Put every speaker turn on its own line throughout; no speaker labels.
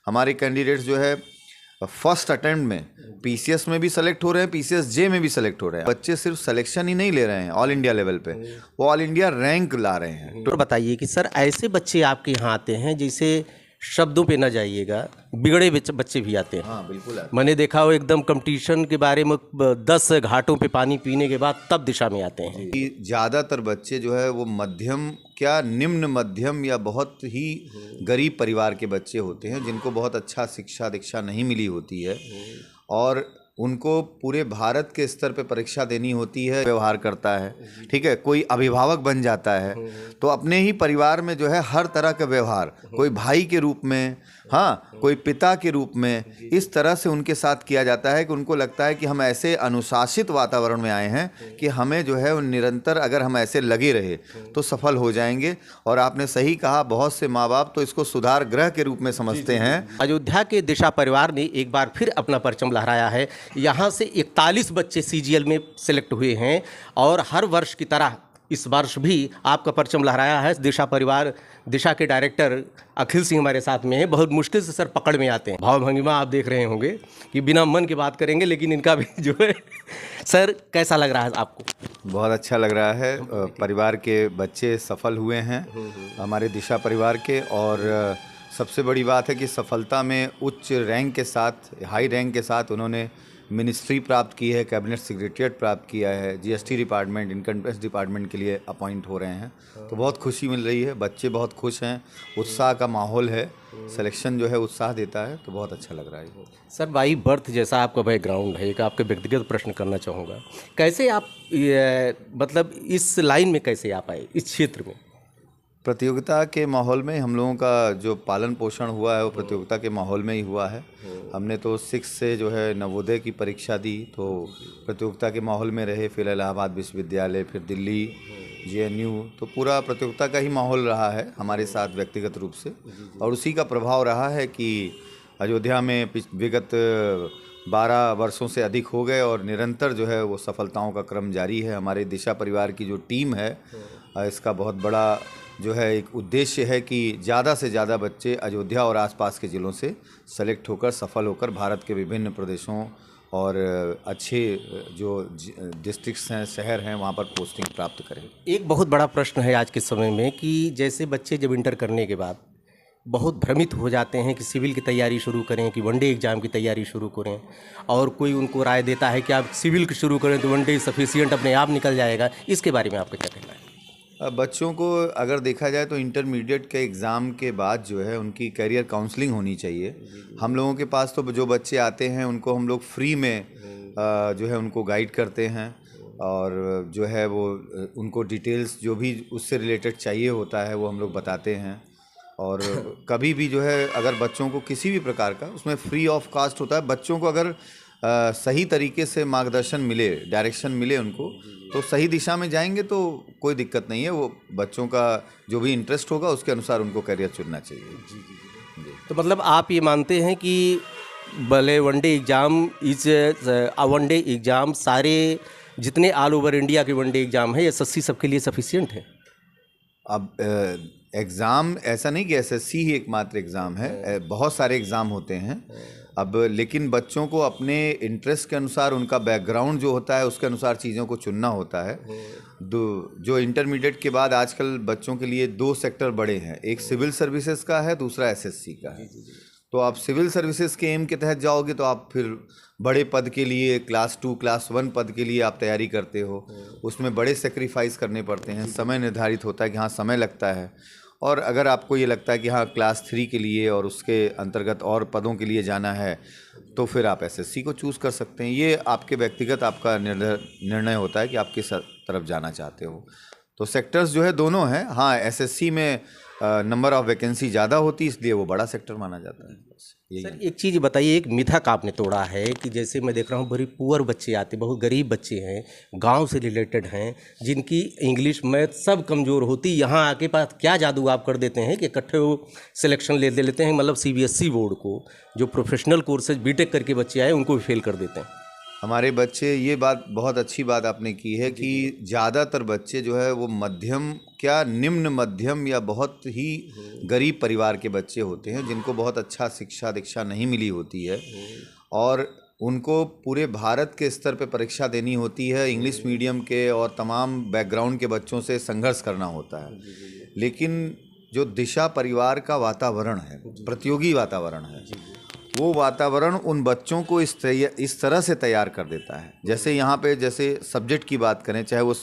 हमारे कैंडिडेट्स जो है फर्स्ट अटेम्प्ट में पीसीएस में भी सेलेक्ट हो रहे हैं, पीसीएस जे में भी सेलेक्ट हो रहे हैं। बच्चे सिर्फ सिलेक्शन ही नहीं ले रहे हैं ऑल इंडिया लेवल पे, वो ऑल इंडिया रैंक ला रहे हैं।
तो बताइए कि सर ऐसे बच्चे आपके यहाँ आते हैं, जैसे शब्दों पे ना जाइएगा, बिगड़े बच्चे भी आते हैं।
हाँ बिल्कुल।
मैंने देखा हो एकदम कंपटीशन के बारे में 10 घाटों पे पानी पीने के बाद तब दिशा में आते हैं।
ज़्यादातर बच्चे जो है वो मध्यम क्या निम्न मध्यम या बहुत ही गरीब परिवार के बच्चे होते हैं, जिनको बहुत अच्छा शिक्षा दीक्षा नहीं मिली होती है और उनको पूरे भारत के स्तर पे परीक्षा देनी होती है। व्यवहार करता है, ठीक है, कोई अभिभावक बन जाता है तो अपने ही परिवार में जो है हर तरह का व्यवहार, कोई भाई के रूप में, हाँ कोई पिता के रूप में, इस तरह से उनके साथ किया जाता है कि उनको लगता है कि हम ऐसे अनुशासित वातावरण में आए हैं कि हमें जो है निरंतर अगर हम ऐसे लगे रहे तो सफल हो जाएंगे। और आपने सही कहा, बहुत से माँ बाप तो इसको सुधार गृह के रूप में समझते हैं।
अयोध्या के दिशा परिवार ने एक बार फिर अपना परचम लहराया है। यहाँ से 41 बच्चे सीजीएल में सिलेक्ट हुए हैं और हर वर्ष की तरह इस वर्ष भी आपका परचम लहराया है। दिशा परिवार, दिशा के डायरेक्टर अखिल सिंह हमारे साथ में हैं। बहुत मुश्किल से सर पकड़ में आते हैं। भाव भंगिमा आप देख रहे होंगे कि बिना मन की बात करेंगे, लेकिन इनका भी जो है सर कैसा लग रहा है आपको?
बहुत अच्छा लग रहा है। परिवार के बच्चे सफल हुए हैं हमारे दिशा परिवार के, और सबसे बड़ी बात है कि सफलता में उच्च रैंक के साथ, हाई रैंक के साथ उन्होंने मिनिस्ट्री प्राप्त की है, कैबिनेट सेक्रेटरीट प्राप्त किया है, GST department, income tax department के लिए अपॉइंट हो रहे हैं। तो बहुत खुशी मिल रही है, बच्चे बहुत खुश हैं, उत्साह का माहौल है, सिलेक्शन जो है उत्साह देता है, तो बहुत अच्छा लग रहा है।
सर बाई बर्थ जैसा आपका बैकग्राउंड है, एक आपके व्यक्तिगत प्रश्न करना चाहूँगा, कैसे आप मतलब इस लाइन में कैसे आप आए, इस क्षेत्र में?
प्रतियोगिता के माहौल में हम लोगों का जो पालन पोषण हुआ है वो प्रतियोगिता के माहौल में ही हुआ है। हमने तो 6 से जो है नवोदय की परीक्षा दी, तो प्रतियोगिता के माहौल में रहे, फिर इलाहाबाद विश्वविद्यालय, फिर दिल्ली जेएनयू, तो पूरा प्रतियोगिता का ही माहौल रहा है हमारे साथ व्यक्तिगत रूप से। और उसी का प्रभाव रहा है कि अयोध्या में विगत 12 वर्षों से अधिक हो गए और निरंतर जो है वो सफलताओं का क्रम जारी है। हमारे दिशा परिवार की जो टीम है, इसका बहुत बड़ा जो है एक उद्देश्य है कि ज़्यादा से ज़्यादा बच्चे अयोध्या और आसपास के ज़िलों से सेलेक्ट होकर, सफल होकर भारत के विभिन्न प्रदेशों और अच्छे जो डिस्ट्रिक्ट्स हैं, शहर हैं, वहाँ पर पोस्टिंग प्राप्त करें।
एक बहुत बड़ा प्रश्न है आज के समय में कि जैसे बच्चे जब इंटर करने के बाद बहुत भ्रमित हो जाते हैं कि सिविल की तैयारी शुरू करें कि वनडे एग्ज़ाम की तैयारी शुरू करें, और कोई उनको राय देता है कि आप सिविल की शुरू करें तो वनडे सफिशिएंट अपने आप निकल जाएगा। इसके बारे में आपका क्या कहना है?
बच्चों को अगर देखा जाए तो इंटरमीडिएट के एग्ज़ाम के बाद जो है उनकी करियर काउंसलिंग होनी चाहिए। हम लोगों के पास तो जो बच्चे आते हैं उनको हम लोग फ्री में जो है उनको गाइड करते हैं, और जो है वो उनको डिटेल्स जो भी उससे रिलेटेड चाहिए होता है वो हम लोग बताते हैं। और कभी भी जो है अगर बच्चों को किसी भी प्रकार का, उसमें फ्री ऑफ कास्ट होता है, बच्चों को अगर सही तरीके से मार्गदर्शन मिले, डायरेक्शन मिले उनको, तो सही दिशा में जाएंगे तो कोई दिक्कत नहीं है। वो बच्चों का जो भी इंटरेस्ट होगा उसके अनुसार उनको करियर चुनना चाहिए। जी।
तो मतलब आप ये मानते हैं कि भले वनडे एग्ज़ाम वनडे एग्ज़ाम सारे जितने ऑल ओवर इंडिया के वनडे एग्ज़ाम है, एसएससी सबके लिए सफिशिएंट है?
अब एग्ज़ाम ऐसा नहीं कि एसएससी ही एकमात्र एग्ज़ाम है, बहुत सारे एग्ज़ाम होते हैं। अब लेकिन बच्चों को अपने इंटरेस्ट के अनुसार, उनका बैकग्राउंड जो होता है उसके अनुसार चीज़ों को चुनना होता है। जो इंटरमीडिएट के बाद आजकल बच्चों के लिए 2 सेक्टर बड़े हैं, एक सिविल सर्विसेज का है, दूसरा एसएससी का है। तो आप सिविल सर्विसेज के एम के तहत जाओगे तो आप फिर बड़े पद के लिए, क्लास 2 क्लास 1 पद के लिए आप तैयारी करते हो, उसमें बड़े सेक्रीफाइस करने पड़ते हैं, समय निर्धारित होता है कि हाँ समय लगता है। और अगर आपको ये लगता है कि हाँ क्लास 3 के लिए और उसके अंतर्गत और पदों के लिए जाना है, तो फिर आप एसएससी को चूज़ कर सकते हैं। ये आपके व्यक्तिगत आपका निर्णय होता है कि आप किस तरफ जाना चाहते हो। तो सेक्टर्स जो है दोनों हैं। हाँ, एसएससी में नंबर ऑफ़ वैकेंसी ज़्यादा होती है, इसलिए वो बड़ा सेक्टर माना जाता है।
सर एक चीज़ बताइए, एक मिथक आपने तोड़ा है कि जैसे मैं देख रहा हूँ बड़ी पुअर बच्चे आते, बहुत गरीब बच्चे हैं, गांव से रिलेटेड हैं, जिनकी इंग्लिश मैथ सब कमज़ोर होती, यहाँ आके पास क्या जादू आप कर देते हैं कि इकट्ठे वो सिलेक्शन ले लेते हैं, मतलब सीबीएसई बोर्ड को जो प्रोफेशनल कोर्सेज बीटेक करके बच्चे आए उनको भी फेल कर देते हैं।
हमारे बच्चे, ये बात बहुत अच्छी बात आपने की है कि ज़्यादातर बच्चे जो है वो मध्यम, क्या निम्न मध्यम या बहुत ही गरीब परिवार के बच्चे होते हैं, जिनको बहुत अच्छा शिक्षा दीक्षा नहीं मिली होती है और उनको पूरे भारत के स्तर पे परीक्षा देनी होती है, इंग्लिश मीडियम के और तमाम बैकग्राउंड के बच्चों से संघर्ष करना होता है। लेकिन जो दिशा परिवार का वातावरण है, प्रतियोगी वातावरण है, वो वातावरण उन बच्चों को इस तरह से तैयार कर देता है। जैसे यहाँ पे जैसे सब्जेक्ट की बात करें, चाहे वो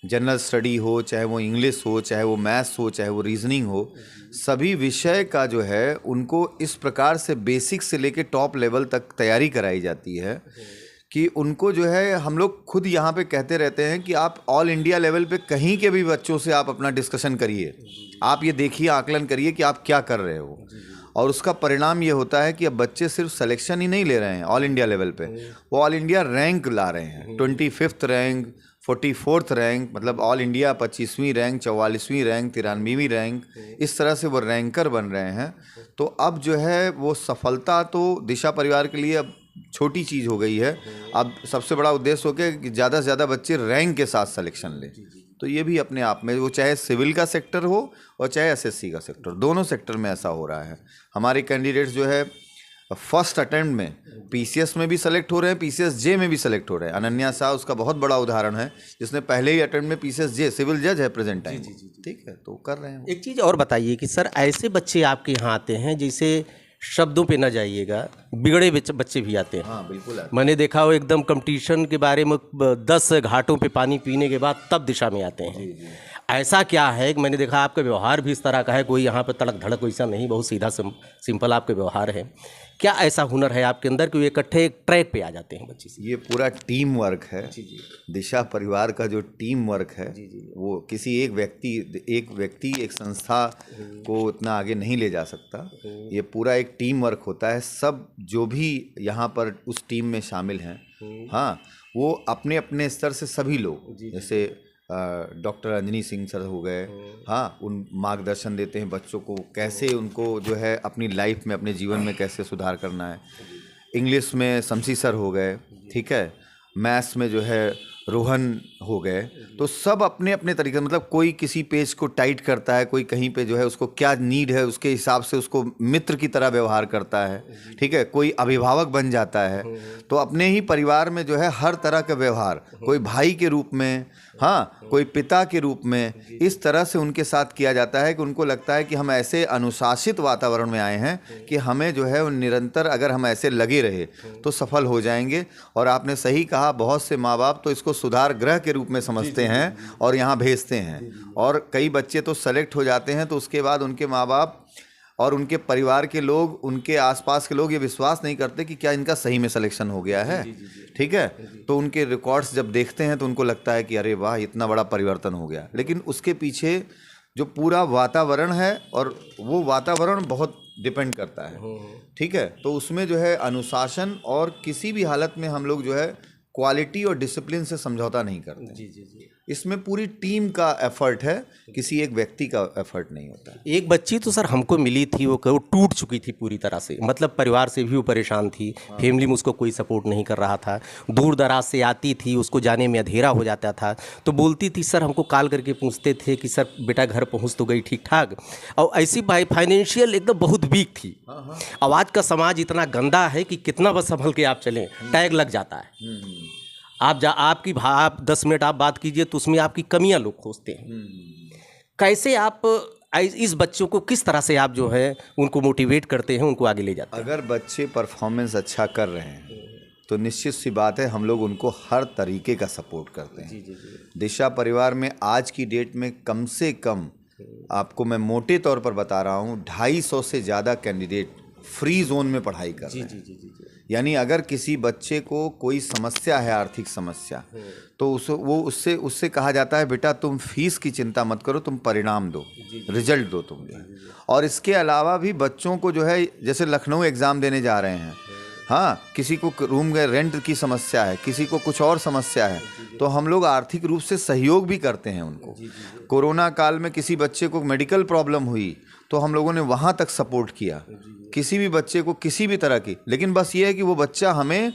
जनरल स्टडी हो, चाहे वो इंग्लिश हो, चाहे वो मैथ्स हो, चाहे वो रीजनिंग हो, सभी विषय का जो है उनको इस प्रकार से बेसिक से लेके टॉप लेवल तक तैयारी कराई जाती है कि उनको जो है, हम लोग खुद यहाँ पे कहते रहते हैं कि आप ऑल इंडिया लेवल पे कहीं के भी बच्चों से आप अपना डिस्कशन करिए, आप ये देखिए, आकलन करिए कि आप क्या कर रहे हो, और उसका परिणाम ये होता है कि अब बच्चे सिर्फ सिलेक्शन ही नहीं ले रहे हैं ऑल इंडिया लेवल पे, वो ऑल इंडिया रैंक ला रहे हैं, 25th रैंक, 44th रैंक, मतलब ऑल इंडिया 25वीं रैंक, 44वीं रैंक, 93वीं रैंक, इस तरह से वो रैंकर बन रहे हैं। तो अब जो है वो सफलता तो दिशा परिवार के लिए अब छोटी चीज़ हो गई है। अब सबसे बड़ा उद्देश्य हो गया कि ज़्यादा से ज़्यादा बच्चे रैंक के साथ सिलेक्शन लें। तो ये भी अपने आप में, वो चाहे सिविल का सेक्टर हो और चाहे एसएससी का सेक्टर, दोनों सेक्टर में ऐसा हो रहा है। हमारे कैंडिडेट्स जो है फर्स्ट अटेम्प्ट में पीसीएस में भी सेलेक्ट हो रहे हैं, पीसीएस जे में भी सेलेक्ट हो रहे हैं। अनन्या शाह उसका बहुत बड़ा उदाहरण है, जिसने पहले ही अटेम्प्ट में पीसीएस जे, सिविल जज है प्रेजेंट टाइम। ठीक है, तो कर रहे हैं।
एक चीज़ और बताइए कि सर, ऐसे बच्चे आपके यहाँ आते हैं, जैसे शब्दों पे ना जाइएगा, बिगड़े बच्चे भी आते हैं।
हाँ बिल्कुल आते हैं।
मैंने देखा वो एकदम कंपटीशन के बारे में 10 घाटों पे पानी पीने के बाद तब दिशा में आते हैं। ऐसा क्या है कि मैंने देखा आपका व्यवहार भी इस तरह का है, कोई यहाँ पे तड़क धड़क वैसा नहीं, बहुत सीधा सिंपल आपका व्यवहार है। क्या ऐसा हुनर है आपके अंदर कि वो इकट्ठे एक ट्रैक पे आ जाते हैं बच्चे से?
ये पूरा टीम वर्क है। दिशा परिवार का जो टीम वर्क है, वो किसी एक व्यक्ति एक संस्था को उतना आगे नहीं ले जा सकता। ये पूरा एक टीम वर्क होता है। सब जो भी यहाँ पर उस टीम में शामिल हैं, हाँ, वो अपने अपने स्तर से सभी लोग, जैसे डॉक्टर अंजनी सिंह सर हो गए, हाँ, उन मार्गदर्शन देते हैं बच्चों को, कैसे उनको जो है अपनी लाइफ में, अपने जीवन में कैसे सुधार करना है। इंग्लिश में शमसी सर हो गए, ठीक है, मैथ्स में जो है रोहन हो गए। तो सब अपने अपने तरीके, मतलब कोई किसी पेज को टाइट करता है, कोई कहीं पे जो है उसको क्या नीड है उसके हिसाब से उसको मित्र की तरह व्यवहार करता है, ठीक है, कोई अभिभावक बन जाता है। तो अपने ही परिवार में जो है हर तरह का व्यवहार, कोई भाई के रूप में, हाँ, कोई पिता के रूप में, इस तरह से उनके साथ किया जाता है कि उनको लगता है कि हम ऐसे अनुशासित वातावरण में आए हैं कि हमें जो है निरंतर अगर हम ऐसे लगे रहे तो सफल हो जाएंगे। और आपने सही कहा, बहुत से माँ बाप तो इसको सुधार गृह के रूप में समझते हैं और यहाँ भेजते हैं, और कई बच्चे तो सेलेक्ट हो जाते हैं तो उसके बाद उनके माँ बाप और उनके परिवार के लोग, उनके आसपास के लोग ये विश्वास नहीं करते कि क्या इनका सही में सिलेक्शन हो गया है, ठीक है। तो उनके रिकॉर्ड्स जब देखते हैं तो उनको लगता है कि अरे वाह, इतना बड़ा परिवर्तन हो गया। लेकिन उसके पीछे जो पूरा वातावरण है, और वो वातावरण बहुत डिपेंड करता है, ठीक है। तो उसमें जो है अनुशासन, और किसी भी हालत में हम लोग जो है क्वालिटी और डिसिप्लिन से समझौता नहीं करते। इसमें पूरी टीम का एफर्ट है, किसी एक व्यक्ति का एफर्ट नहीं होता।
एक बच्ची तो सर हमको मिली थी, वो टूट चुकी थी पूरी तरह से, मतलब परिवार से भी वो परेशान थी, फैमिली में उसको कोई सपोर्ट नहीं कर रहा था, दूर दराज से आती थी, उसको जाने में अंधेरा हो जाता था, तो बोलती थी, सर हमको कॉल करके पूछते थे कि सर बेटा घर पहुँच तो गई ठीक ठाक, और ऐसी फाइनेंशियल एकदम बहुत वीक थी। अब आज का समाज इतना गंदा है कि कितना बस संभल के आप चलें, टैग लग जाता है। आप 10 मिनट आप बात कीजिए तो उसमें आपकी कमियां लोग खोजते हैं। कैसे आप इस बच्चों को किस तरह से आप जो है उनको मोटिवेट करते हैं, उनको आगे ले जाते हैं?
अगर बच्चे परफॉर्मेंस अच्छा कर रहे हैं तो निश्चित सी बात है हम लोग उनको हर तरीके का सपोर्ट करते हैं। दिशा परिवार में आज की डेट में कम से कम, आपको मैं मोटे तौर पर बता रहा हूँ, 250 से ज़्यादा कैंडिडेट फ्री जोन में पढ़ाई कर रहे हैं। यानी अगर किसी बच्चे को कोई समस्या है, आर्थिक समस्या, तो उससे कहा जाता है, बेटा तुम फीस की चिंता मत करो, तुम परिणाम दो, रिजल्ट दो तुम। और इसके अलावा भी बच्चों को जो है, जैसे लखनऊ एग्ज़ाम देने जा रहे हैं, हाँ, किसी को रूम के रेंट की समस्या है, किसी को कुछ और समस्या है, तो हम लोग आर्थिक रूप से सहयोग भी करते हैं उनको। कोरोना काल में किसी बच्चे को मेडिकल प्रॉब्लम हुई तो हम लोगों ने वहाँ तक सपोर्ट किया, किसी भी बच्चे को किसी भी तरह की। लेकिन बस ये है कि वो बच्चा हमें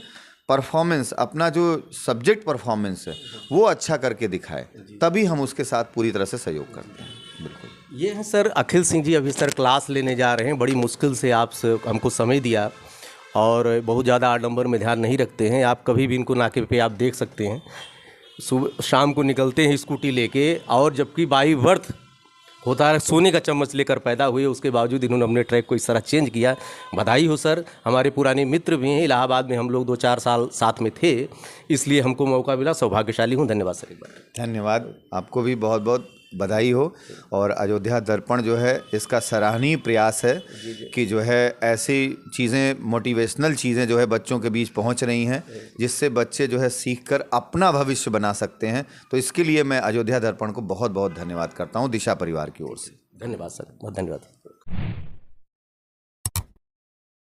परफॉर्मेंस, अपना जो सब्जेक्ट परफॉर्मेंस है वो अच्छा करके दिखाए, तभी हम उसके साथ पूरी तरह से सहयोग करते हैं। बिल्कुल।
ये है सर अखिल सिंह जी, अभी सर क्लास लेने जा रहे हैं। बड़ी मुश्किल से आप हमको समय दिया और बहुत ज़्यादा आडंबर में ध्यान नहीं रखते हैं। आप कभी भी इनको नाके पे आप देख सकते हैं, सुबह शाम को निकलते हैं स्कूटी लेके, और जबकि बाई बर्थ होता है सोने का चम्मच लेकर पैदा हुए, उसके बावजूद इन्होंने अपने ट्रैक को इस तरह चेंज किया। बधाई हो सर। हमारे पुराने मित्र भी हैं, इलाहाबाद में हम लोग 2-4 साल साथ में थे, इसलिए हमको मौका मिला, सौभाग्यशाली हूँ। धन्यवाद सर एक बार।
धन्यवाद, आपको भी बहुत बहुत बधाई हो। और अयोध्या दर्पण जो है इसका सराहनीय प्रयास है कि जो है ऐसी चीज़ें, मोटिवेशनल चीज़ें जो है बच्चों के बीच पहुंच रही हैं, जिससे बच्चे जो है सीखकर अपना भविष्य बना सकते हैं। तो इसके लिए मैं अयोध्या दर्पण को बहुत बहुत धन्यवाद करता हूं दिशा परिवार की ओर से।
धन्यवाद सर, बहुत धन्यवाद।